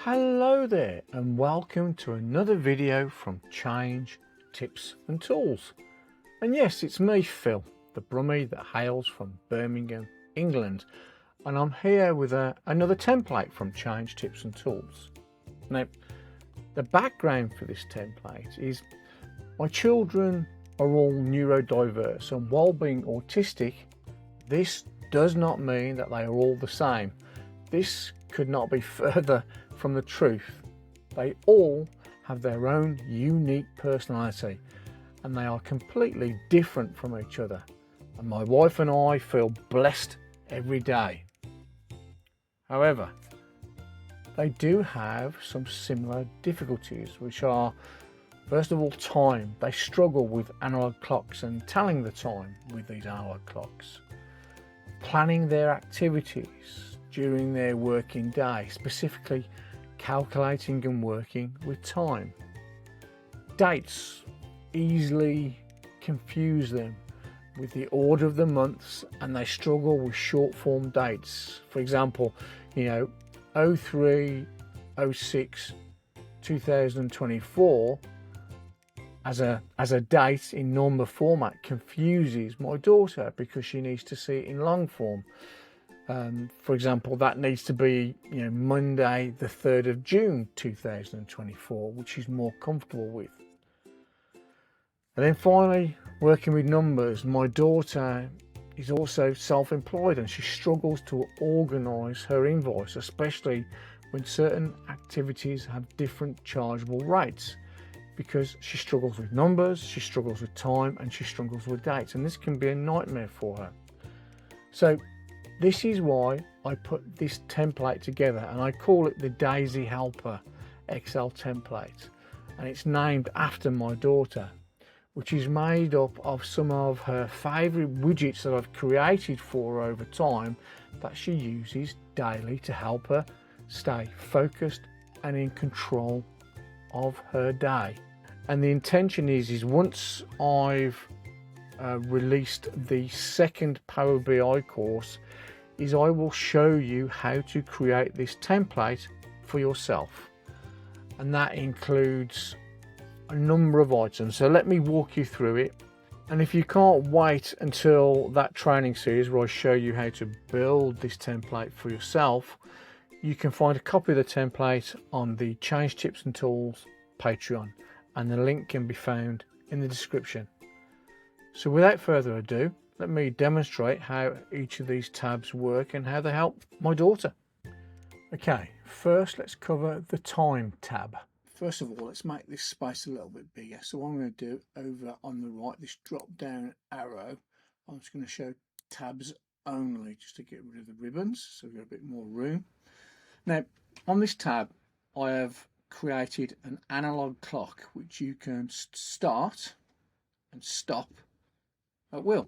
Hello there and welcome to another video from Change Tips and Tools. And yes, it's me, Phil, the Brummie that hails from Birmingham, England, and I'm here with another template from Change Tips and Tools. Now, the background for this template is my children are all neurodiverse, and while being autistic, this does not mean that they are all the same. This could not be further from the truth. They all have their own unique personality and they are completely different from each other. And my wife and I feel blessed every day. However, they do have some similar difficulties, which are, first of all, time. They struggle with analog clocks and telling the time with these analog clocks. Planning their activities during their working day, specifically calculating and working with time. Dates easily confuse them with the order of the months and they struggle with short form dates. For example, 03, 06, 2024 as a date in number format confuses my daughter because she needs to see it in long form. For example, that needs to be Monday the 3rd of June 2024, which she's more comfortable with. And then finally, working with numbers. My daughter is also self-employed and she struggles to organise her invoice, especially when certain activities have different chargeable rates, because she struggles with numbers, she struggles with time, and she struggles with dates, and this can be a nightmare for her. So this is why I put this template together, and I call it the Daisy Helper Excel template, and it's named after my daughter, which is made up of some of her favourite widgets that I've created for her over time that she uses daily to help her stay focused and in control of her day. And the intention is once I've released the second Power BI course, is I will show you how to create this template for yourself, and that includes a number of items. So let me walk you through it. And if you can't wait until that training series where I show you how to build this template for yourself, you can find a copy of the template on the Change Tips and Tools Patreon, and the link can be found in the description. So without further ado, let me demonstrate how each of these tabs work and how they help my daughter. Okay, first let's cover the time tab. First of all, let's make this space a little bit bigger. So what I'm going to do over on the right, this drop down arrow, I'm just going to show tabs only just to get rid of the ribbons so we've got a bit more room. Now on this tab I have created an analog clock which you can start and stop at will.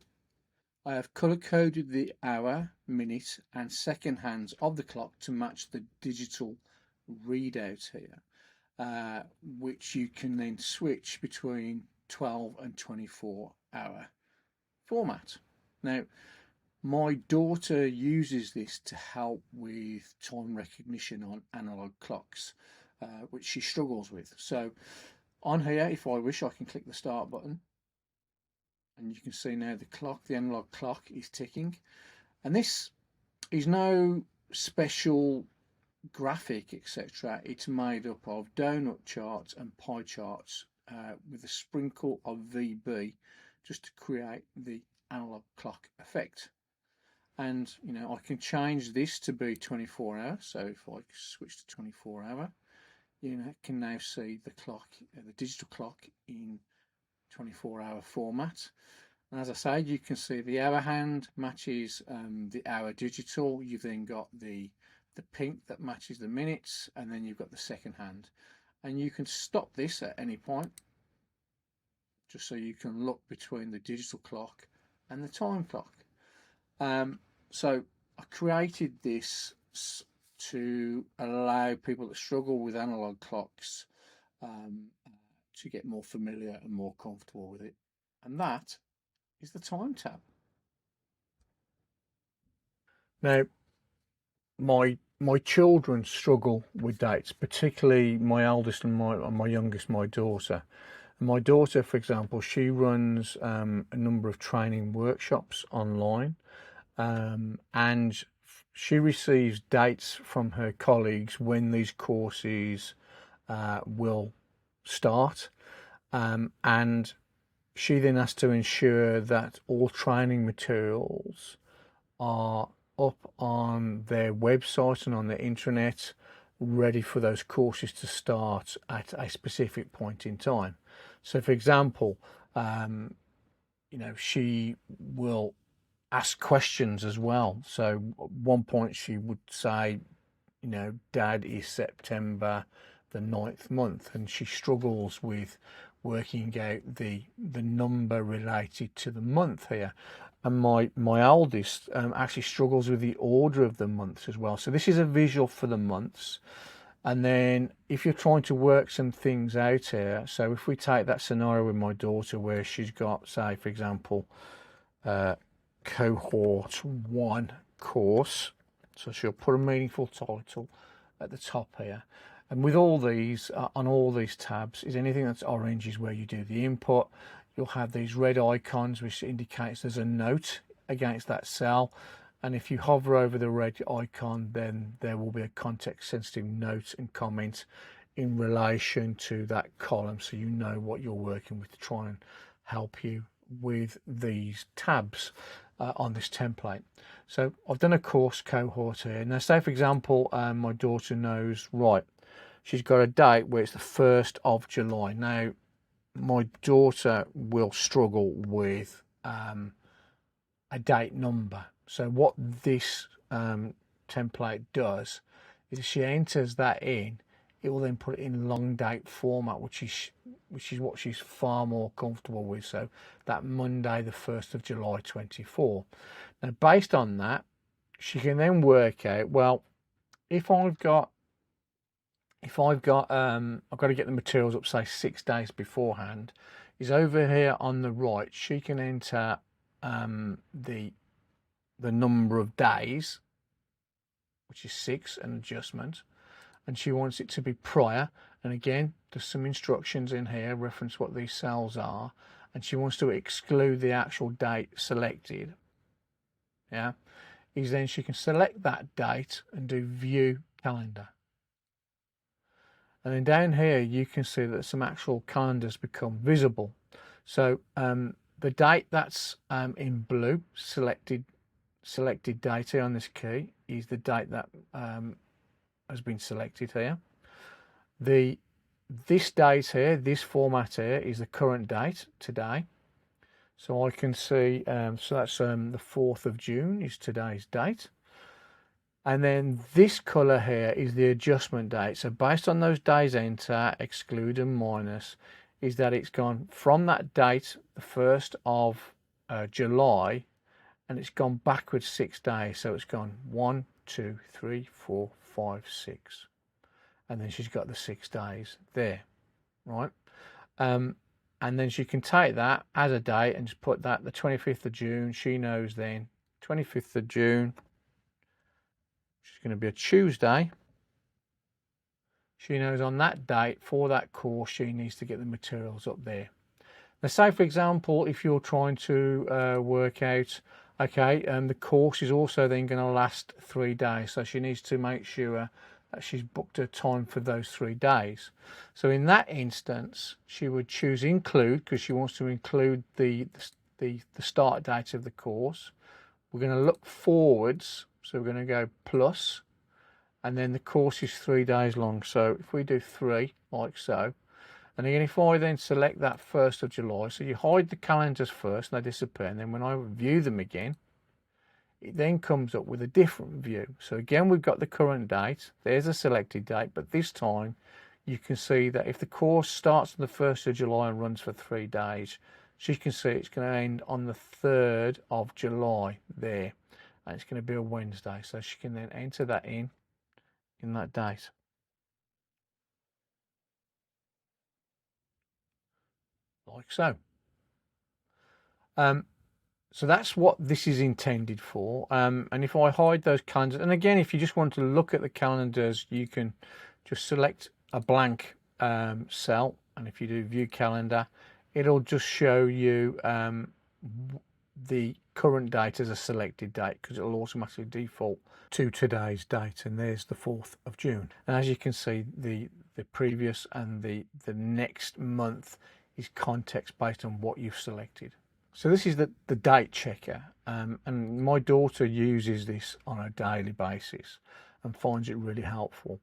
I have color coded the hour, minute and second hands of the clock to match the digital readout here, which you can then switch between 12 and 24 hour format. Now my daughter uses this to help with time recognition on analog clocks, which she struggles with. So on here, if I wish, I can click the start button and you can see now the analog clock is ticking, and this is no special graphic etc. It's made up of donut charts and pie charts with a sprinkle of VB just to create the analog clock effect. And I can change this to be 24 hours. So if I switch to 24 hour, you can now see the clock, the digital clock in 24 hour format. And as I say, you can see the hour hand matches the hour digital. You've then got the pink that matches the minutes, and then you've got the second hand. And you can stop this at any point, just so you can look between the digital clock and the time clock. So I created this to allow people that struggle with analog clocks to get more familiar and more comfortable with it, and that is the time tab. Now my children struggle with dates, particularly my eldest and my youngest, my daughter. And my daughter, for example, she runs a number of training workshops online, and she receives dates from her colleagues when these courses will start, and she then has to ensure that all training materials are up on their website and on the intranet, ready for those courses to start at a specific point in time. So, for example, she will ask questions as well. So, at one point, she would say, Dad, is September the 9th month, and she struggles with working out the number related to the month here. And my eldest actually struggles with the order of the months as well. So this is a visual for the months. And then if you're trying to work some things out here, so if we take that scenario with my daughter where she's got, say, for example, cohort 1 course, so she'll put a meaningful title at the top here. And with all these, on all these tabs, is anything that's orange is where you do the input. You'll have these red icons, which indicates there's a note against that cell. And if you hover over the red icon, then there will be a context-sensitive note and comment in relation to that column, so you know what you're working with to try and help you with these tabs on this template. So I've done a course cohort here. Now, say for example, my daughter knows, right, she's got a date where it's the 1st of July. Now, my daughter will struggle with a date number. So what this template does is she enters that in, it will then put it in long date format, which is what she's far more comfortable with. So that Monday, the 1st of July 24. Now, based on that, she can then work out, well, I've got to get the materials up, say 6 days beforehand, is over here on the right, she can enter the number of days, which is 6, an adjustment, and she wants it to be prior. And again, there's some instructions in here reference what these cells are, and she wants to exclude the actual date selected. Yeah, is then she can select that date and do view calendar. And then down here you can see that some actual calendars become visible. So the date that's in blue, selected data on this key, is the date that has been selected here. This date here, this format here, is the current date today. So I can see, so that's the 4th of June is today's date. And then this colour here is the adjustment date. So based on those days enter, exclude and minus, is that it's gone from that date, the 1st of July, and it's gone backwards 6 days. So it's gone 1, 2, 3, 4, 5, 6. And then she's got the 6 days there, right? And then she can take that as a date and just put that the 25th of June. She knows then 25th of June, which is going to be a Tuesday. She knows on that date for that course, she needs to get the materials up there. Now, say for example, if you're trying to work out, okay, the course is also then going to last 3 days. So she needs to make sure that she's booked her time for those 3 days. So in that instance, she would choose include, because she wants to include the start date of the course. We're going to look forwards, so we're going to go plus, and then the course is 3 days long. So if we do 3, like so, and again, if I then select that 1st of July, so you hide the calendars first and they disappear, and then when I view them again, it then comes up with a different view. So again, we've got the current date, there's a selected date, but this time you can see that if the course starts on the 1st of July and runs for 3 days, she can see it's going to end on the 3rd of July there, and it's going to be a Wednesday. So she can then enter that in that date. Like so. So that's what this is intended for. And if I hide those calendars, and again, if you just want to look at the calendars, you can just select a blank cell. And if you do view calendar, it'll just show you the current date as a selected date, because it'll automatically default to today's date. And there's the 4th of June. And as you can see, the previous and the next month is context based on what you've selected. So this is the date checker, and my daughter uses this on a daily basis and finds it really helpful.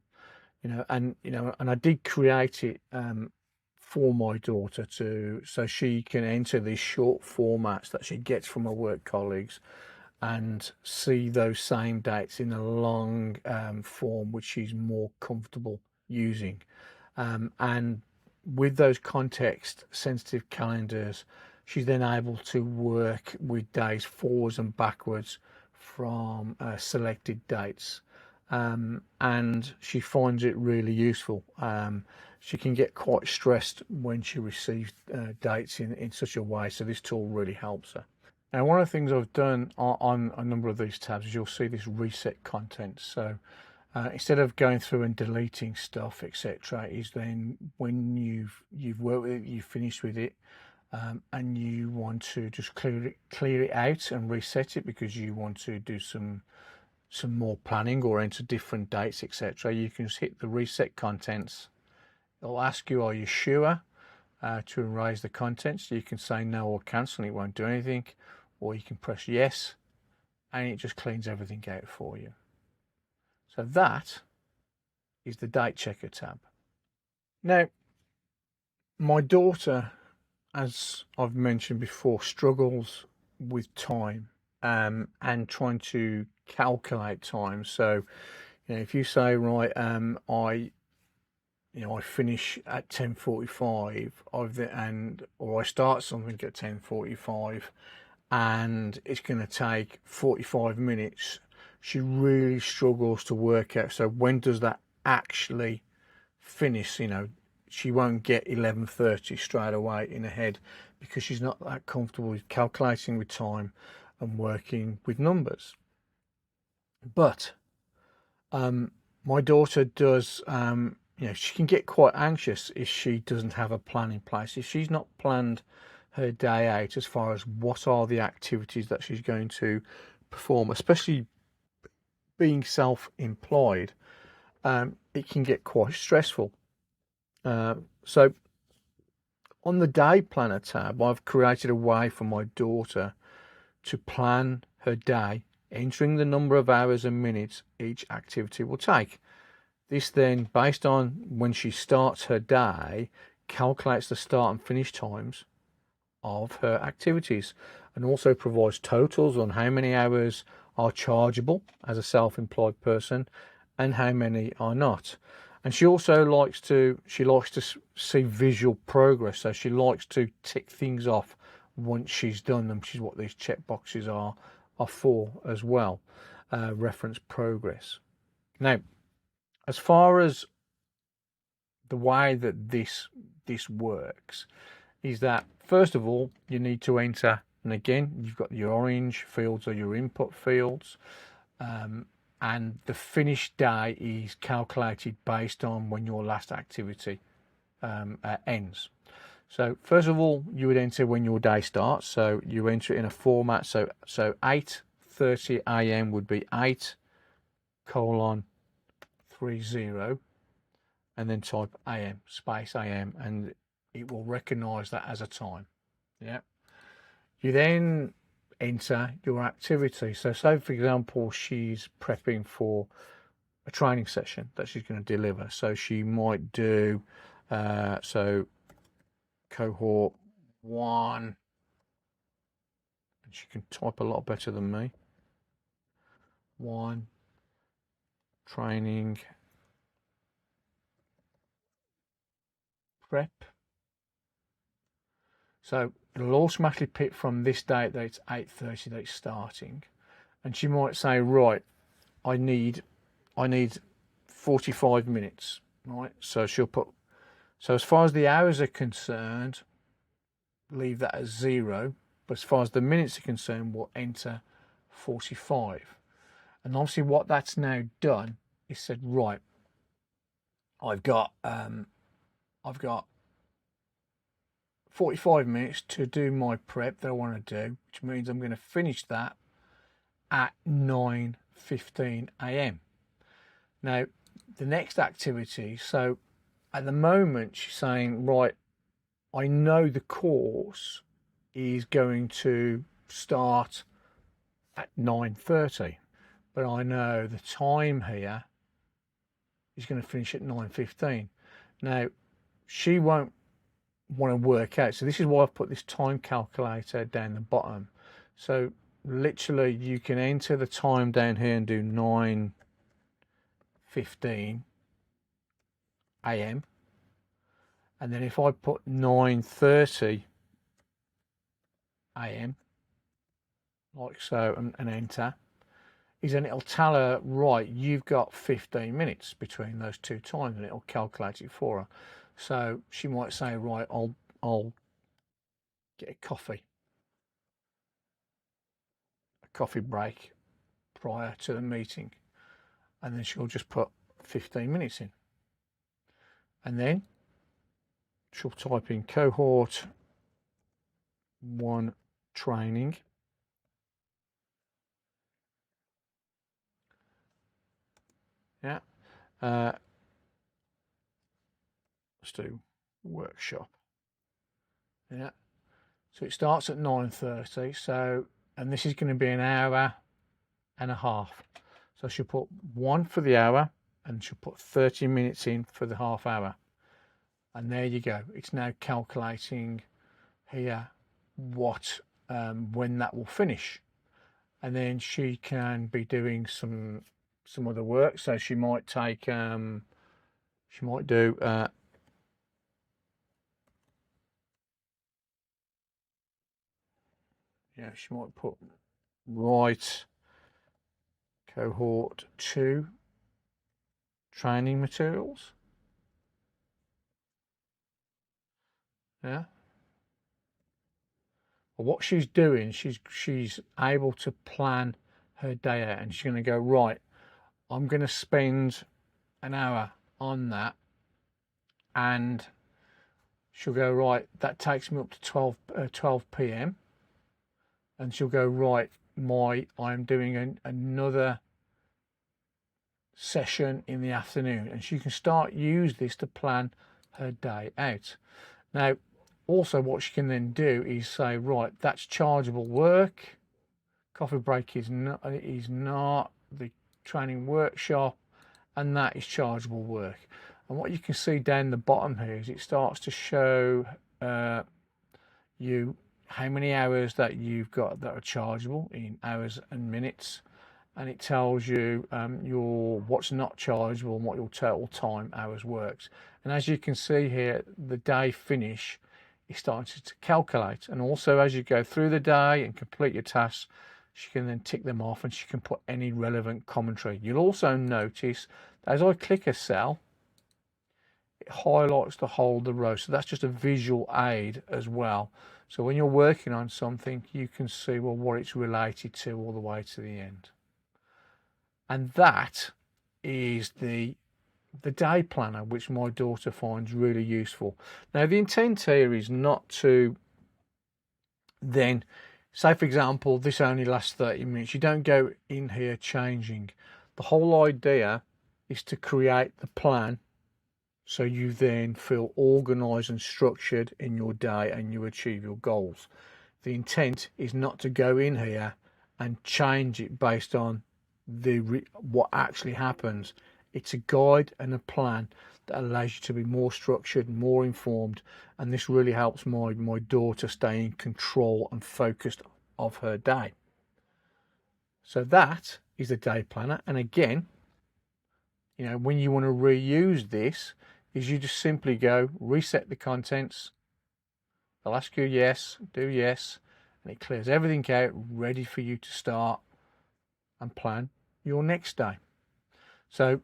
And I did create it for my daughter so she can enter these short formats that she gets from her work colleagues and see those same dates in a long form, which she's more comfortable using. And with those context sensitive calendars, she's then able to work with days forwards and backwards from selected dates, and she finds it really useful. She can get quite stressed when she receives dates in such a way, so this tool really helps her. Now, one of the things I've done on a number of these tabs is you'll see this reset content. So instead of going through and deleting stuff, etc., is then when you've worked with it, you've finished with it, and you want to just clear it out and reset it because you want to do some more planning or enter different dates, etc., you can just hit the reset contents. It'll ask you, are you sure, to erase the contents. You can say no or cancel, and it won't do anything, or you can press yes and it just cleans everything out for you. So that is the date checker tab. Now, my daughter, as I've mentioned before, struggles with time and trying to calculate time. So, if you say, right, I finish at 10:45, or I start something at 10:45, and it's going to take 45 minutes. She really struggles to work out. So when does that actually finish? She won't get 11:30 straight away in her head because she's not that comfortable with calculating with time and working with numbers. But my daughter does, she can get quite anxious if she doesn't have a plan in place. If she's not planned her day out as far as what are the activities that she's going to perform, especially being self-employed, it can get quite stressful. So on the day planner tab, I've created a way for my daughter to plan her day, entering the number of hours and minutes each activity will take. This then, based on when she starts her day, calculates the start and finish times of her activities, and also provides totals on how many hours are chargeable as a self-employed person and how many are not. And she also likes to see visual progress, so she likes to tick things off once she's done them, which is what these check boxes are for as well. Reference progress. Now, as far as the way that this works is that, first of all, you need to enter, and again, you've got your orange fields or your input fields, and the finish day is calculated based on when your last activity ends. So first of all, you would enter when your day starts. So you enter it in a format. So 8:30 a.m. would be 8:30, and then type AM, space AM, and it will recognize that as a time. Yeah. You then enter your activity. So say, for example, she's prepping for a training session that she's going to deliver. So she might do, cohort 1, and she can type a lot better than me. 1, training prep. So it'll automatically pick from this date that it's 8:30 that it's starting, and she might say, right, I need 45 minutes, right? So she'll put, so as far as the hours are concerned, leave that as 0, but as far as the minutes are concerned, we'll enter 45. And obviously what that's now done is said, right, I've got 45 minutes to do my prep that I want to do, which means I'm going to finish that at 9:15 a.m. Now, the next activity, so at the moment she's saying, right, I know the course is going to start at 9:30, but I know the time here is going to finish at 9:15. Now, she won't want to work out, so this is why I've put this time calculator down the bottom. So literally you can enter the time down here and do 9:15 a.m. and then if I put 9:30 a.m. like so and enter, then it'll tell her, right, you've got 15 minutes between those two times, and it'll calculate it for her. So she might say, right, I'll get a coffee break prior to the meeting, and then she'll just put 15 minutes in, and then she'll type in cohort 1 training, yeah, let's do workshop, yeah, so it starts at 9:30, so, and this is going to be an hour and a half, so she'll put 1 for the hour and she'll put 30 minutes in for the half hour, and there you go, it's now calculating here what when that will finish. And then she can be doing some other work, so she might take she might do yeah, she might put write cohort 2 training materials, yeah. But what she's doing, she's able to plan her day out, and she's going to go, right, I'm going to spend an hour on that, and she'll go, right, that takes me up to 12 p.m. and she'll go, right, I'm doing another session in the afternoon, and she can use this to plan her day out. Now, also what she can then do is say, right, that's chargeable work, coffee break is not the training workshop, and that is chargeable work. And what you can see down the bottom here is it starts to show you how many hours that you've got that are chargeable in hours and minutes, and it tells you what's not chargeable and what your total time hours works. And as you can see here, the day finish is starting to calculate, and also as you go through the day and complete your tasks, she can then tick them off, and she can put any relevant commentary. You'll also notice that as I click a cell, it highlights the whole of the row, so that's just a visual aid as well. So when you're working on something, you can see, well, what it's related to all the way to the end. And that is the day planner, which my daughter finds really useful. Now, the intent here is not to then say, for example, this only lasts 30 minutes. You don't go in here changing. The whole idea is to create the plan so you then feel organized and structured in your day and you achieve your goals. The intent is not to go in here and change it based on what actually happens. It's a guide and a plan that allows you to be more structured, more informed, and this really helps my daughter stay in control and focused of her day. So that is a day planner. And again, you know, when you want to reuse this, is you just simply go reset the contents. They'll ask you yes, do yes, and it clears everything out, ready for you to start and plan your next day. So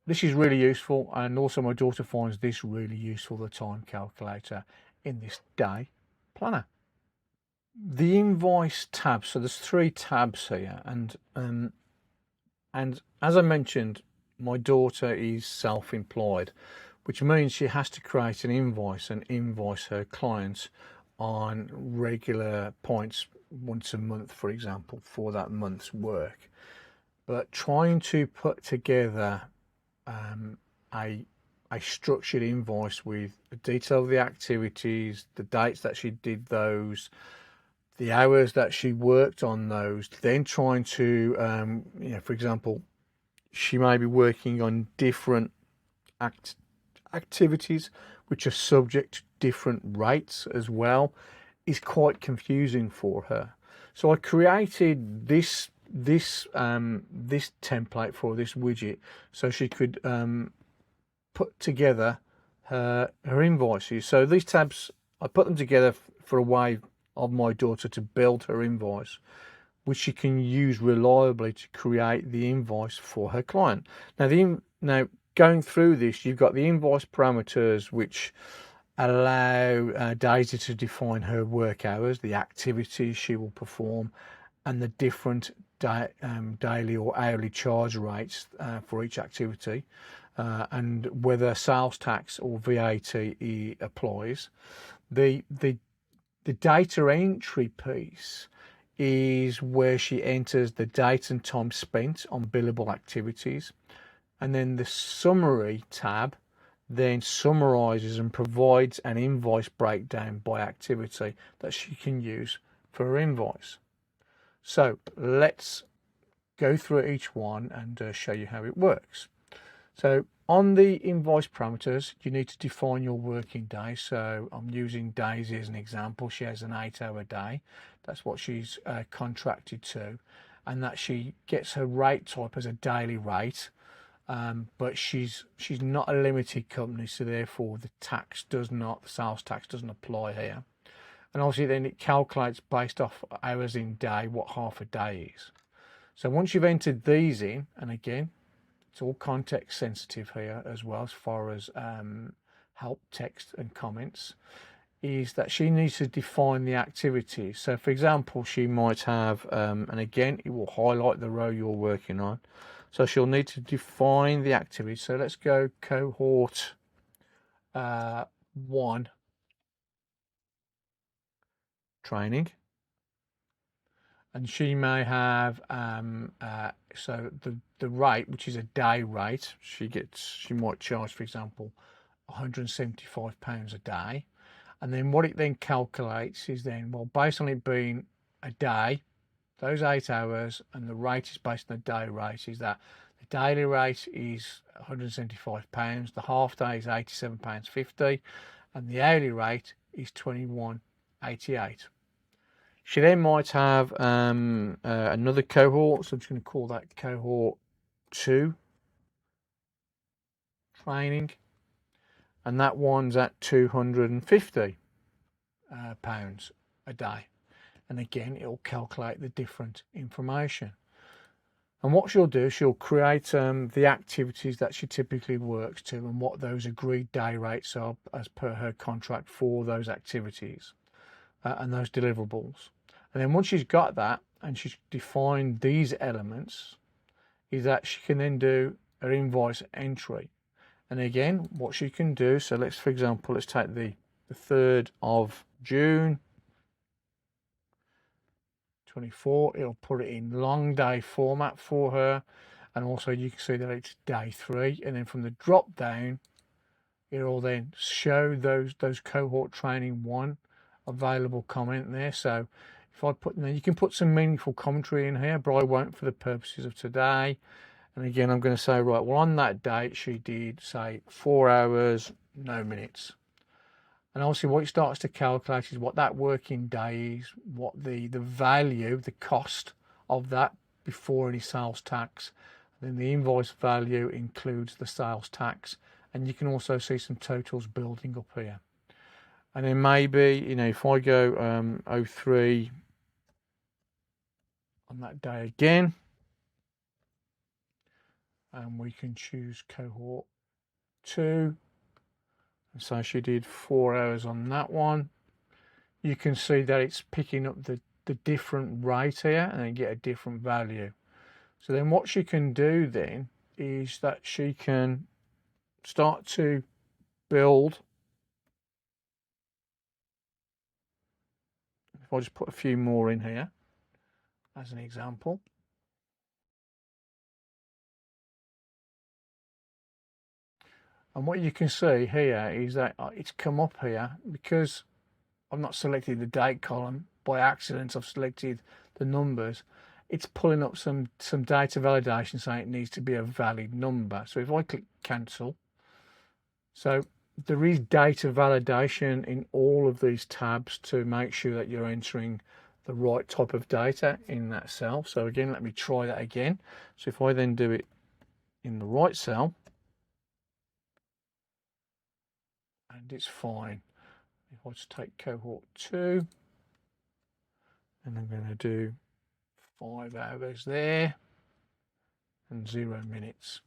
this is really useful, and also my daughter finds this really useful, the time calculator in this day planner. the invoice tab, so there's 3 tabs here, and as I mentioned, my daughter is self-employed, which means she has to create an invoice and invoice her clients on regular points once a month, for example, for that month's work. But trying to put together a structured invoice with the detail of the activities, the dates that she did those, the hours that she worked on those, then trying to, for example, she may be working on different activities which are subject to different rates as well, is quite confusing for her. So I created this template for this widget so she could put together her invoices. So these tabs, I put them together for a way of my daughter to build her invoice, which she can use reliably to create the invoice for her client. Now going through this, you've got the invoice parameters, which allow Daisy to define her work hours, the activities she will perform, and the different daily or hourly charge rates for each activity, and whether sales tax or VAT applies. The data entry piece is where she enters the date and time spent on billable activities, and then the summary tab then summarizes and provides an invoice breakdown by activity that she can use for her invoice. So let's go through each one and show you how it works. So on the invoice parameters, you need to define your working day. So I'm using Daisy as an example. She has an 8-hour day. That's what she's contracted to, and that she gets her rate type as a daily rate. But she's not a limited company, so therefore the sales tax doesn't apply here. And obviously then it calculates based off hours in day what half a day is. So once you've entered these in, and again, it's all context sensitive here as well as far as help text and comments, is that she needs to define the activity. So for example, she might have, and again, it will highlight the row you're working on. So she'll need to define the activity. So let's go cohort 1 training. And she may have so the rate, which is a day rate, she might charge, for example, £175 a day. And then what it then calculates is then, well, based on it being a day, those 8 hours, and the rate is based on the day rate, is that the daily rate is £175, the half day is £87.50, and the hourly rate is £21.88. She then might have another cohort, so I'm just going to call that cohort 2 training, and that one's at £250 a day. And again, it'll calculate the different information. And what she'll do, she'll create the activities that she typically works to and what those agreed day rates are as per her contract for those activities and those deliverables. And then once she's got that and she's defined these elements, is that she can then do her invoice entry. And again, what she can do, so for example, let's take the 3rd of June 24, it'll put it in long day format for her, and also you can see that it's day 3, and then from the drop down it'll then show those cohort training 1 available comment there. So if I put, you can put some meaningful commentary in here, but I won't for the purposes of today. And again, I'm going to say, right, well, on that date she did say 4 hours no minutes. And obviously what it starts to calculate is what that working day is, what the value, the cost of that before any sales tax. And then the invoice value includes the sales tax. And you can also see some totals building up here. And then maybe, if I go 03 on that day again, and we can choose cohort 2. And so she did 4 hours on that one. you can see that it's picking up the different rate here, and then get a different value. So then what she can do then is that she can start to build. If I just put a few more in here as an example. And what you can see here is that it's come up here because I've not selected the date column by accident. I've selected the numbers. It's pulling up some data validation saying it needs to be a valid number. So if I click cancel, so there is data validation in all of these tabs to make sure that you're entering the right type of data in that cell. So again, let me try that again. So if I then do it in the right cell, and it's fine. If I just take cohort 2, and I'm going to do 5 hours there and 0 minutes.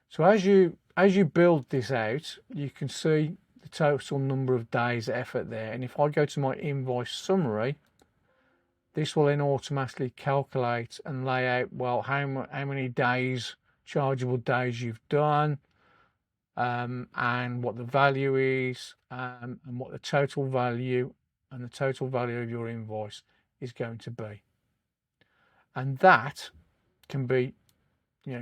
So as you build this out, you can see the total number of days effort there. And if I go to my invoice summary, this will then automatically calculate and lay out, well, how many days, chargeable days you've done, and what the value is, and what the total value and the total value of your invoice is going to be. And that can be,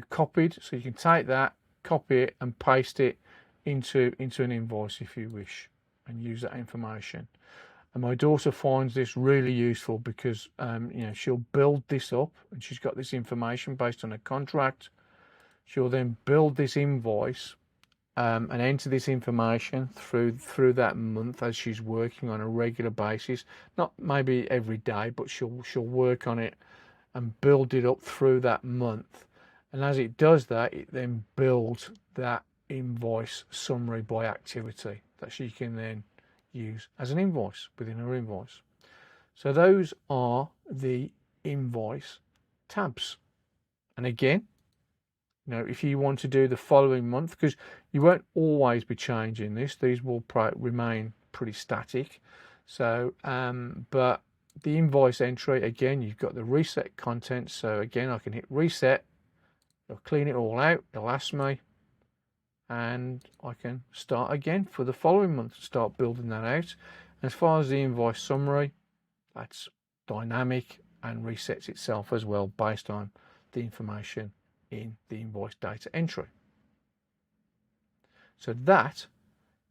copied. So you can take that, copy it, and paste it into an invoice if you wish, and use that information. And my daughter finds this really useful because she'll build this up, and she's got this information based on a contract. She'll then build this invoice and enter this information through that month as she's working on a regular basis. Not maybe every day, but she'll work on it and build it up through that month. And as it does that, it then builds that invoice summary by activity that she can then use as an invoice within her invoice. So those are the invoice tabs. And again, if you want to do the following month, because you won't always be changing this, these will remain pretty static. So but the invoice entry, again, you've got the reset content. So again, I can hit reset, it'll clean it all out, it'll ask me, and I can start again for the following month, start building that out. And as far as the invoice summary, that's dynamic and resets itself as well based on the information in the invoice data entry. So that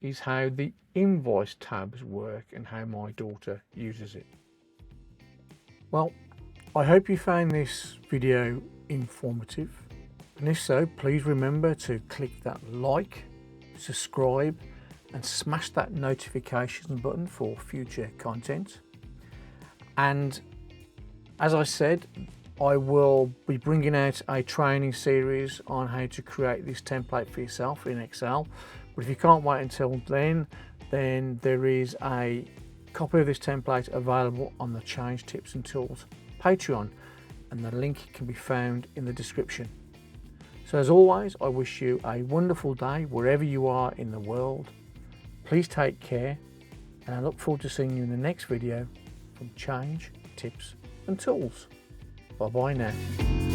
is how the invoice tabs work and how my daughter uses it. Well, I hope you found this video informative. And if so, please remember to click that like, subscribe, and smash that notification button for future content. And as I said, I will be bringing out a training series on how to create this template for yourself in Excel. But if you can't wait until then there is a copy of this template available on the Change Tips and Tools Patreon, and the link can be found in the description. So as always, I wish you a wonderful day wherever you are in the world. Please take care, and I look forward to seeing you in the next video from Change Tips and Tools. Bye bye now.